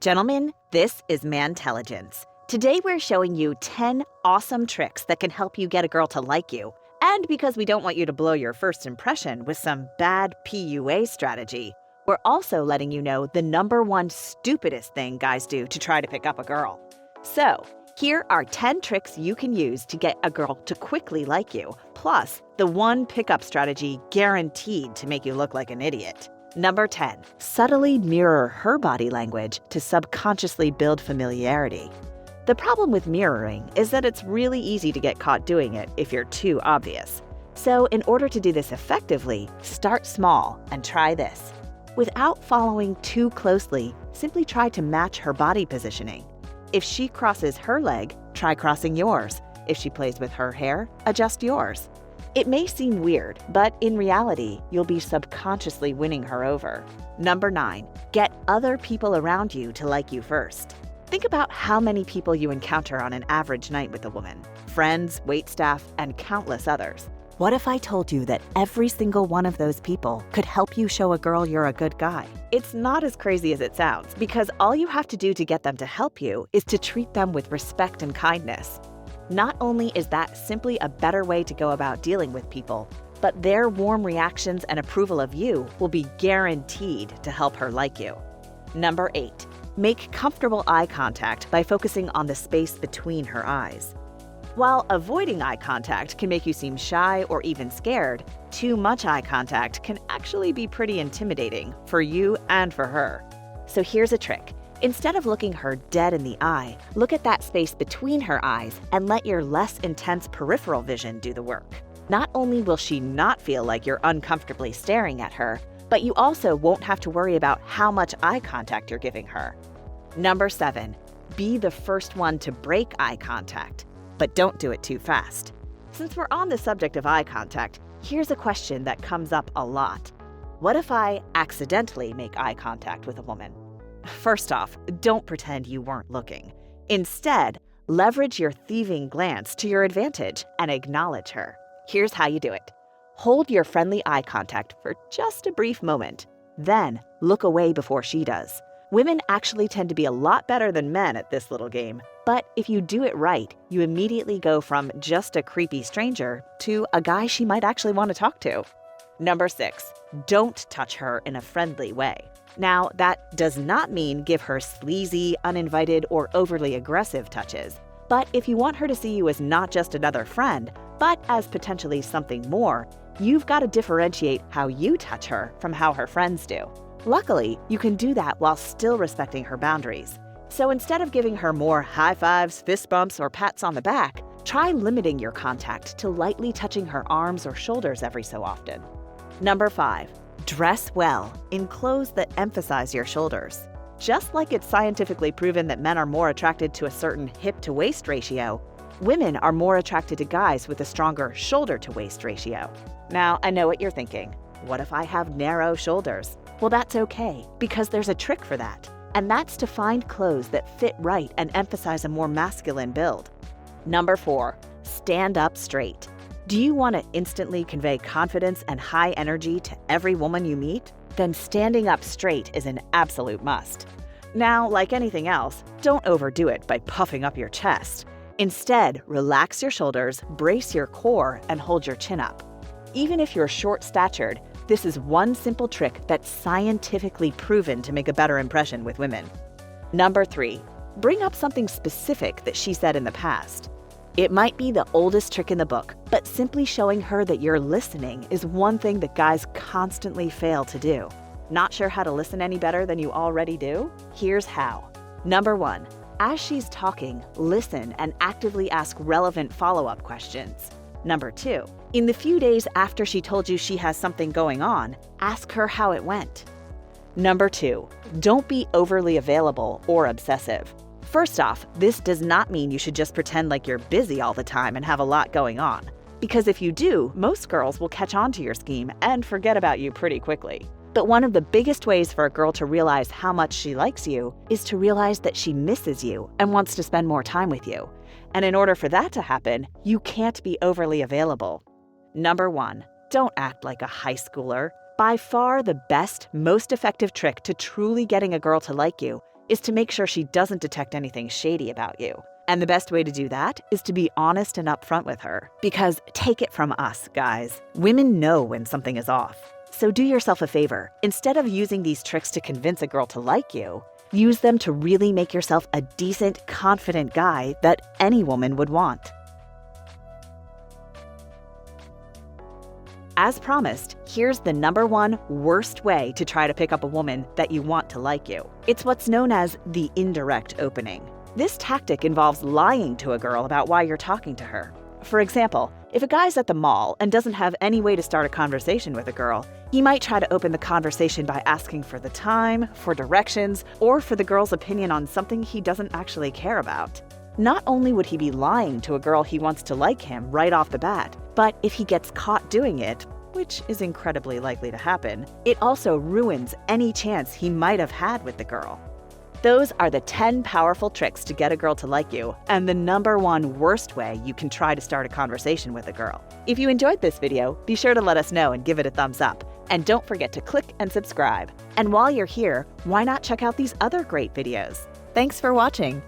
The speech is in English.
Gentlemen, this is Mantelligence. Today we're showing you 10 awesome tricks that can help you get a girl to like you. And because we don't want you to blow your first impression with some bad PUA strategy, we're also letting you know the #1 stupidest thing guys do to try to pick up a girl. So, here are 10 tricks you can use to get a girl to quickly like you, plus the one pickup strategy guaranteed to make you look like an idiot. Number 10, subtly mirror her body language to subconsciously build familiarity. The problem with mirroring is that it's really easy to get caught doing it if you're too obvious. So in order to do this effectively, start small and try this. Without following too closely, simply try to match her body positioning. If she crosses her leg, try crossing yours. If she plays with her hair, adjust yours. It may seem weird, but in reality, you'll be subconsciously winning her over. Number 9, get other people around you to like you first. Think about how many people you encounter on an average night with a woman: friends, waitstaff, and countless others. What if I told you that every single one of those people could help you show a girl you're a good guy? It's not as crazy as it sounds, because all you have to do to get them to help you is to treat them with respect and kindness. Not only is that simply a better way to go about dealing with people, but their warm reactions and approval of you will be guaranteed to help her like you. Number 8, make comfortable eye contact by focusing on the space between her eyes. While avoiding eye contact can make you seem shy or even scared, too much eye contact can actually be pretty intimidating for you and for her. So here's a trick. Instead of looking her dead in the eye, look at that space between her eyes and let your less intense peripheral vision do the work. Not only will she not feel like you're uncomfortably staring at her, but you also won't have to worry about how much eye contact you're giving her. Number 7, be the first one to break eye contact, but don't do it too fast. Since we're on the subject of eye contact, here's a question that comes up a lot. What if I accidentally make eye contact with a woman? First off, don't pretend you weren't looking. Instead, leverage your thieving glance to your advantage and acknowledge her. Here's how you do it. Hold your friendly eye contact for just a brief moment. Then, look away before she does. Women actually tend to be a lot better than men at this little game. But if you do it right, you immediately go from just a creepy stranger to a guy she might actually want to talk to. Number 6, don't touch her in a friendly way. Now, that does not mean give her sleazy, uninvited, or overly aggressive touches. But if you want her to see you as not just another friend, but as potentially something more, you've got to differentiate how you touch her from how her friends do. Luckily, you can do that while still respecting her boundaries. So instead of giving her more high fives, fist bumps, or pats on the back, try limiting your contact to lightly touching her arms or shoulders every so often. Number 5, dress well in clothes that emphasize your shoulders. Just like it's scientifically proven that men are more attracted to a certain hip-to-waist ratio, women are more attracted to guys with a stronger shoulder-to-waist ratio. Now, I know what you're thinking. What if I have narrow shoulders? Well, that's okay, because there's a trick for that. And that's to find clothes that fit right and emphasize a more masculine build. Number 4, stand up straight. Do you want to instantly convey confidence and high energy to every woman you meet? Then standing up straight is an absolute must. Now, like anything else, don't overdo it by puffing up your chest. Instead, relax your shoulders, brace your core, and hold your chin up. Even if you're short-statured, this is one simple trick that's scientifically proven to make a better impression with women. Number 3, bring up something specific that she said in the past. It might be the oldest trick in the book, but simply showing her that you're listening is one thing that guys constantly fail to do. Not sure how to listen any better than you already do? Here's how. Number 1, as she's talking, listen and actively ask relevant follow-up questions. Number 2, in the few days after she told you she has something going on, ask her how it went. Number 2, don't be overly available or obsessive. First off, this does not mean you should just pretend like you're busy all the time and have a lot going on. Because if you do, most girls will catch on to your scheme and forget about you pretty quickly. But one of the biggest ways for a girl to realize how much she likes you is to realize that she misses you and wants to spend more time with you. And in order for that to happen, you can't be overly available. Number 1, don't act like a high schooler. By far the best, most effective trick to truly getting a girl to like you is to make sure she doesn't detect anything shady about you. And the best way to do that is to be honest and upfront with her. Because take it from us, guys, women know when something is off. So do yourself a favor. Instead of using these tricks to convince a girl to like you, use them to really make yourself a decent, confident guy that any woman would want. As promised, here's the #1 worst way to try to pick up a woman that you want to like you. It's what's known as the indirect opening. This tactic involves lying to a girl about why you're talking to her. For example, if a guy's at the mall and doesn't have any way to start a conversation with a girl, he might try to open the conversation by asking for the time, for directions, or for the girl's opinion on something he doesn't actually care about. Not only would he be lying to a girl he wants to like him right off the bat, but if he gets caught doing it, which is incredibly likely to happen, it also ruins any chance he might have had with the girl. Those are the 10 powerful tricks to get a girl to like you, and the #1 worst way you can try to start a conversation with a girl. If you enjoyed this video, be sure to let us know and give it a thumbs up. And don't forget to click and subscribe. And while you're here, why not check out these other great videos? Thanks for watching.